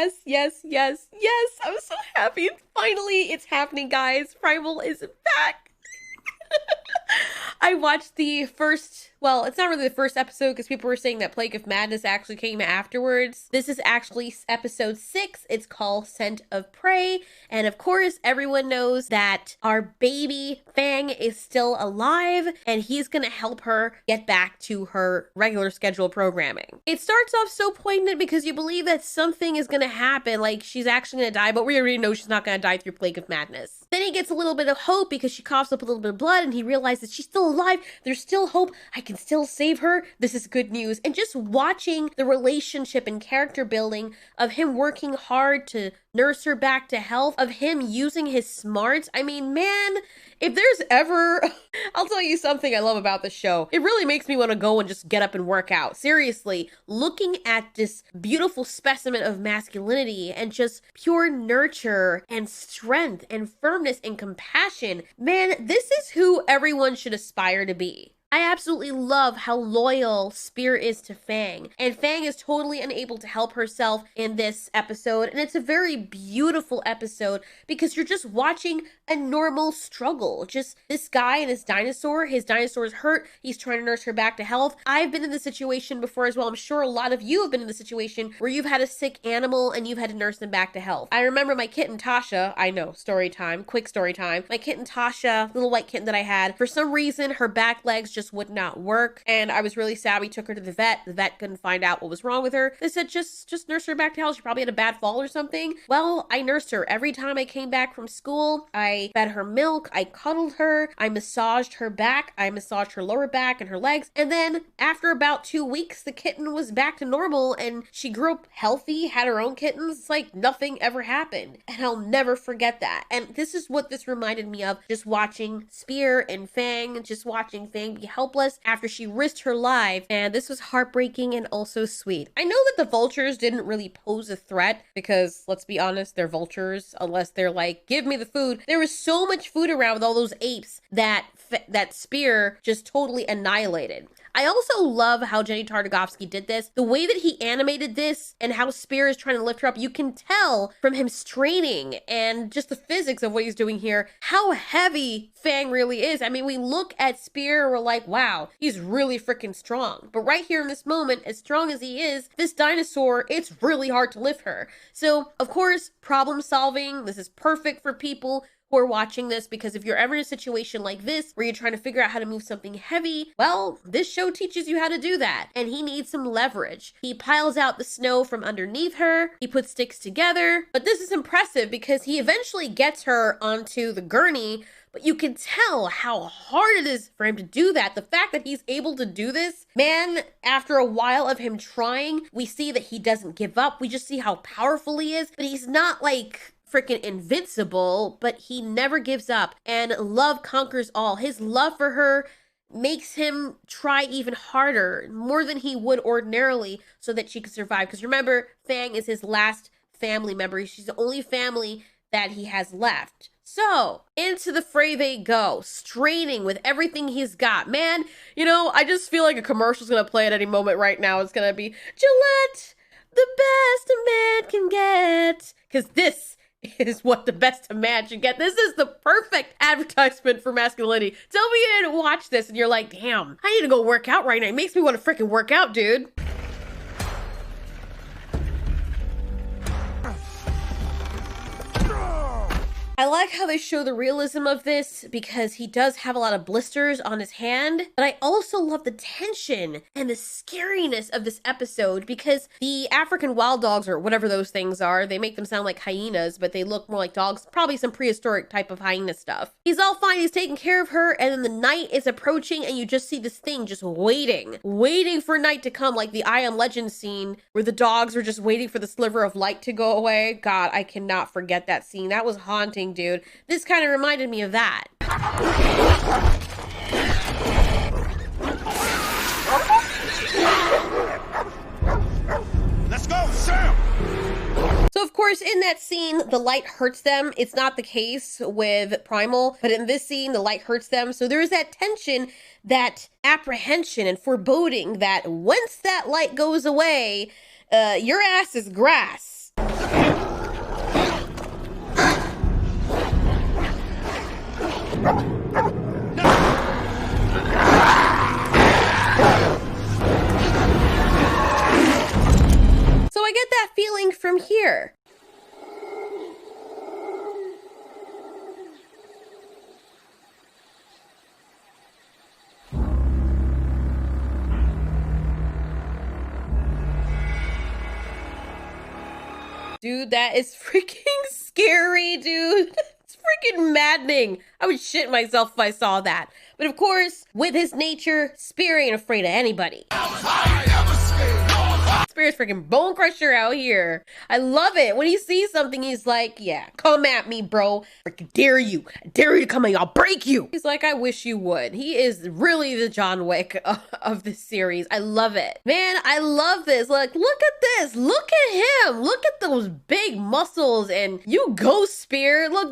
yes, yes, yes, yes. I'm so happy. Finally, it's happening, guys. Primal is back. I watched the first, well, it's not really the first episode because people were saying that Plague of Madness actually came afterwards. This is actually episode 6. It's called Scent of Prey. And of course, everyone knows that our baby Fang is still alive and he's gonna help her get back to her regular scheduled programming. It starts off so poignant because you believe that something is gonna happen, like she's actually gonna die, but we already know she's not gonna die through Plague of Madness. Then he gets a little bit of hope because she coughs up a little bit of blood and he realizes she's still alive. There's still hope. I can still save her. This is good news. And just watching the relationship and character building of him working hard to nurse her back to health, of him using his smarts. I mean, man, if there's ever, I'll tell you something I love about the show. It really makes me want to go and just get up and work out. Seriously, looking at this beautiful specimen of masculinity and just pure nurture and strength and firmness and compassion, man, this is who everyone should aspire to be. I absolutely love how loyal Spear is to Fang, and Fang is totally unable to help herself in this episode, and it's a very beautiful episode because you're just watching a normal struggle. Just this guy and his dinosaur's hurt, he's trying to nurse her back to health. I've been in this situation before as well. I'm sure a lot of you have been in the situation where you've had a sick animal and you've had to nurse them back to health. I remember my kitten Tasha, I know, story time, quick story time. My kitten Tasha, little white kitten that I had, for some reason, her back legs just would not work, and I was really sad. We took her to the vet. The vet couldn't find out what was wrong with her. They said just nurse her back to health. She probably had a bad fall or something. Well, I nursed her every time I came back from school. I fed her milk, I cuddled her, I massaged her back, I massaged her lower back and her legs, and then after about 2 weeks the kitten was back to normal and she grew up healthy, had her own kittens. It's like nothing ever happened, and I'll never forget that. And this is what this reminded me of, just watching Spear and Fang, just watching Fang be helpless after she risked her life, and this was heartbreaking and also sweet. I know that the vultures didn't really pose a threat because, let's be honest, they're vultures, unless they're like, give me the food. There was so much food around with all those apes that Spear just totally annihilated. I also love how Genndy Tartakovsky did this. The way that he animated this and how Spear is trying to lift her up, you can tell from him straining and just the physics of what he's doing here, how heavy Fang really is. I mean, we look at Spear, we're like, wow, he's really freaking strong. But right here in this moment, as strong as he is, this dinosaur, it's really hard to lift her. So, of course, problem solving, this is perfect for people who are watching this, because if you're ever in a situation like this where you're trying to figure out how to move something heavy, well, this show teaches you how to do that. And he needs some leverage. He piles out the snow from underneath her, he puts sticks together, but this is impressive because he eventually gets her onto the gurney, but you can tell how hard it is for him to do that. The fact that he's able to do this, man, after a while of him trying, we see that he doesn't give up. We just see how powerful he is, but he's not like freaking invincible, but he never gives up, and love conquers all. His love for her makes him try even harder, more than he would ordinarily, so that she could survive. Because remember, Fang is his last family member. She's the only family that he has left. So, into the fray they go, straining with everything he's got. Man, you know, I just feel like a commercial's gonna play at any moment right now. It's gonna be, Gillette, the best a man can get. Because this is what the best a man should get. This is the perfect advertisement for masculinity. Tell me you didn't watch this and you're like, damn, I need to go work out right now. It makes me want to freaking work out, dude. I like how they show the realism of this because he does have a lot of blisters on his hand, but I also love the tension and the scariness of this episode because the African wild dogs, or whatever those things are, they make them sound like hyenas, but they look more like dogs, probably some prehistoric type of hyena stuff. He's all fine, he's taking care of her, and then the night is approaching and you just see this thing just waiting for night to come, like the I Am Legend scene where the dogs were just waiting for the sliver of light to go away. God, I cannot forget that scene. That was haunting, dude. This kind of reminded me of that. Let's go, Sam! So of course, in that scene, the light hurts them. It's not the case with Primal, but in this scene, the light hurts them. So there is that tension, that apprehension and foreboding that once that light goes away, your ass is grass. So I get that feeling from here. Dude, that is freaking scary, dude. It's freaking maddening. I would shit myself if I saw that. But of course, with his nature, Spear ain't afraid of anybody. Spear's freaking bone crusher out here. I love it. When he sees something, he's like, yeah, come at me, bro. Freaking dare you. I dare you to come at me. I'll break you. He's like, I wish you would. He is really the John Wick of this series. I love it. Man, I love this. Like, look at this. Look at him. Look at those big muscles. And you go, Spear. Look.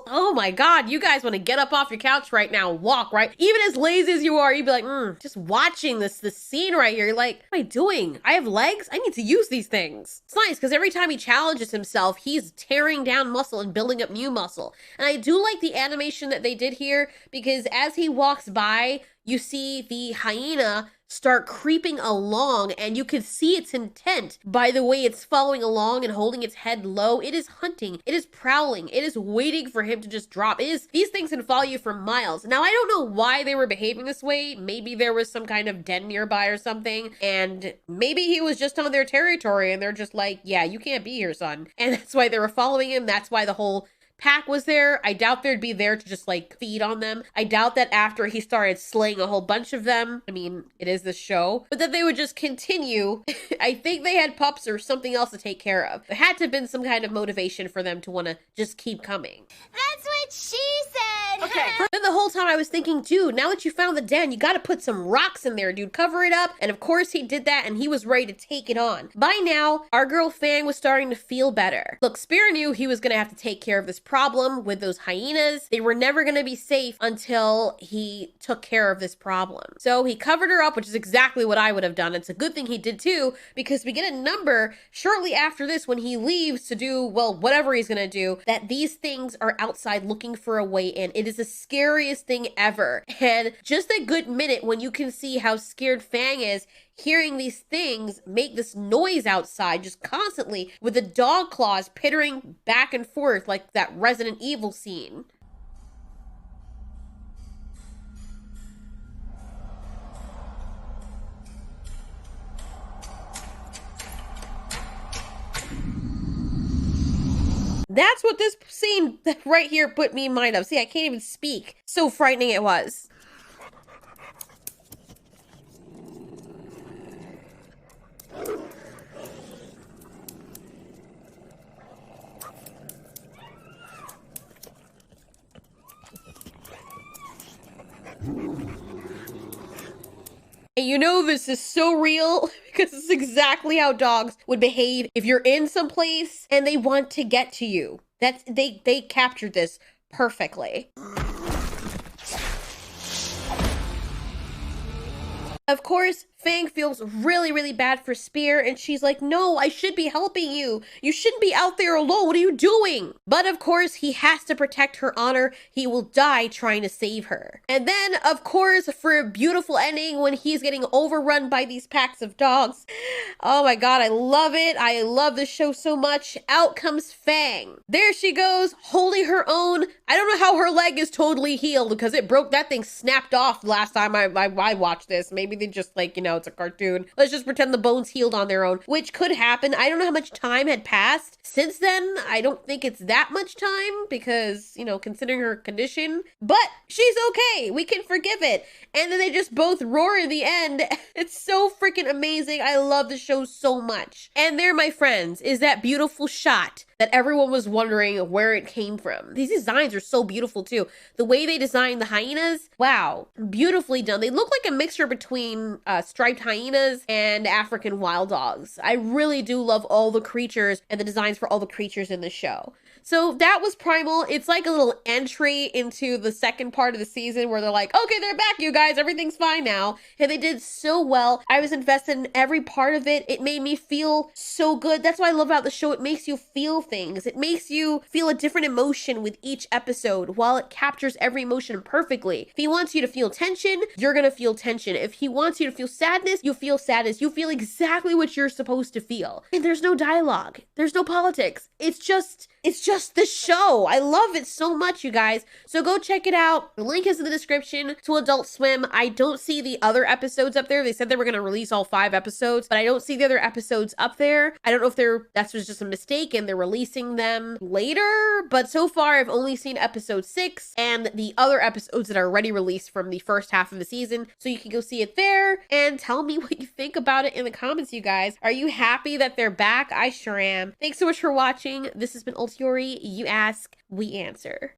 Oh my God. You guys want to get up off your couch right now and walk, right? Even as lazy as you are, you'd be like, just watching this scene right here. You're like, what am I doing? I have legs. I need to use these things. It's nice because every time he challenges himself, he's tearing down muscle and building up new muscle. And I do like the animation that they did here because as he walks by, you see the hyena start creeping along and you can see its intent by the way it's following along and holding its head low. It is hunting. It is prowling. It is waiting for him to just drop. These things can follow you for miles. Now, I don't know why they were behaving this way. Maybe there was some kind of den nearby or something, and maybe he was just on their territory and they're just like, yeah, you can't be here, son. And that's why they were following him. That's why the whole pack was there. I doubt they'd be there to just like feed on them. I doubt that after he started slaying a whole bunch of them, I mean, it is the show, but that they would just continue. I think they had pups or something else to take care of. There had to have been some kind of motivation for them to want to just keep coming. That's what she said. Okay. Then the whole time I was thinking, dude, now that you found the den, you got to put some rocks in there, dude. Cover it up. And of course he did that and he was ready to take it on. By now, our girl Fang was starting to feel better. Look, Spear knew he was going to have to take care of this problem with those hyenas. They were never going to be safe until he took care of this problem. So he covered her up, which is exactly what I would have done. It's a good thing he did too, because we get a number shortly after this when he leaves to do, well, whatever he's going to do, that these things are outside looking for a way in. It is the scariest thing ever. And just a good minute when you can see how scared Fang is, hearing these things make this noise outside just constantly with the dog claws pittering back and forth like that Resident Evil scene. That's what this scene right here put me in mind of. See, I can't even speak. So frightening it was. And you know this is so real because it's exactly how dogs would behave if you're in some place and they want to get to you. That's they captured this perfectly. Of course, Fang feels really, really bad for Spear, and she's like, no, I should be helping you. You shouldn't be out there alone. What are you doing? But of course, he has to protect her honor. He will die trying to save her. And then, of course, for a beautiful ending when he's getting overrun by these packs of dogs. Oh my God, I love it. I love this show so much. Out comes Fang. There she goes, holding her own. I don't know how her leg is totally healed because it broke, that thing snapped off last time I watched this. Maybe they just like, you know, it's a cartoon. Let's just pretend the bones healed on their own, which could happen. I don't know how much time had passed since then. I don't think it's that much time because, you know, considering her condition, but she's okay. We can forgive it. And then they just both roar in the end. It's so freaking amazing. I love the show so much. And there, my friends, is that beautiful shot that everyone was wondering where it came from. These designs are so beautiful too. The way they designed the hyenas, wow, beautifully done. They look like a mixture between striped hyenas and African wild dogs. I really do love all the creatures and the designs for all the creatures in the show. So that was Primal. It's like a little entry into the second part of the season where they're like, okay, they're back, you guys. Everything's fine now. And they did so well. I was invested in every part of it. It made me feel so good. That's what I love about the show. It makes you feel things. It makes you feel a different emotion with each episode while it captures every emotion perfectly. If he wants you to feel tension, you're going to feel tension. If he wants you to feel sadness, you feel sadness. You feel exactly what you're supposed to feel. And there's no dialogue. There's no politics. It's just the show. I love it so much, you guys. So go check it out. The link is in the description to Adult Swim. I don't see the other episodes up there. They said they were going to release all 5 episodes, but I don't see the other episodes up there. I don't know if that's just a mistake and they're releasing them later, but so far I've only seen episode 6 and the other episodes that are already released from the first half of the season. So you can go see it there and tell me what you think about it in the comments, you guys. Are you happy that they're back? I sure am. Thanks so much for watching. This has been Ultiori. You ask, we answer.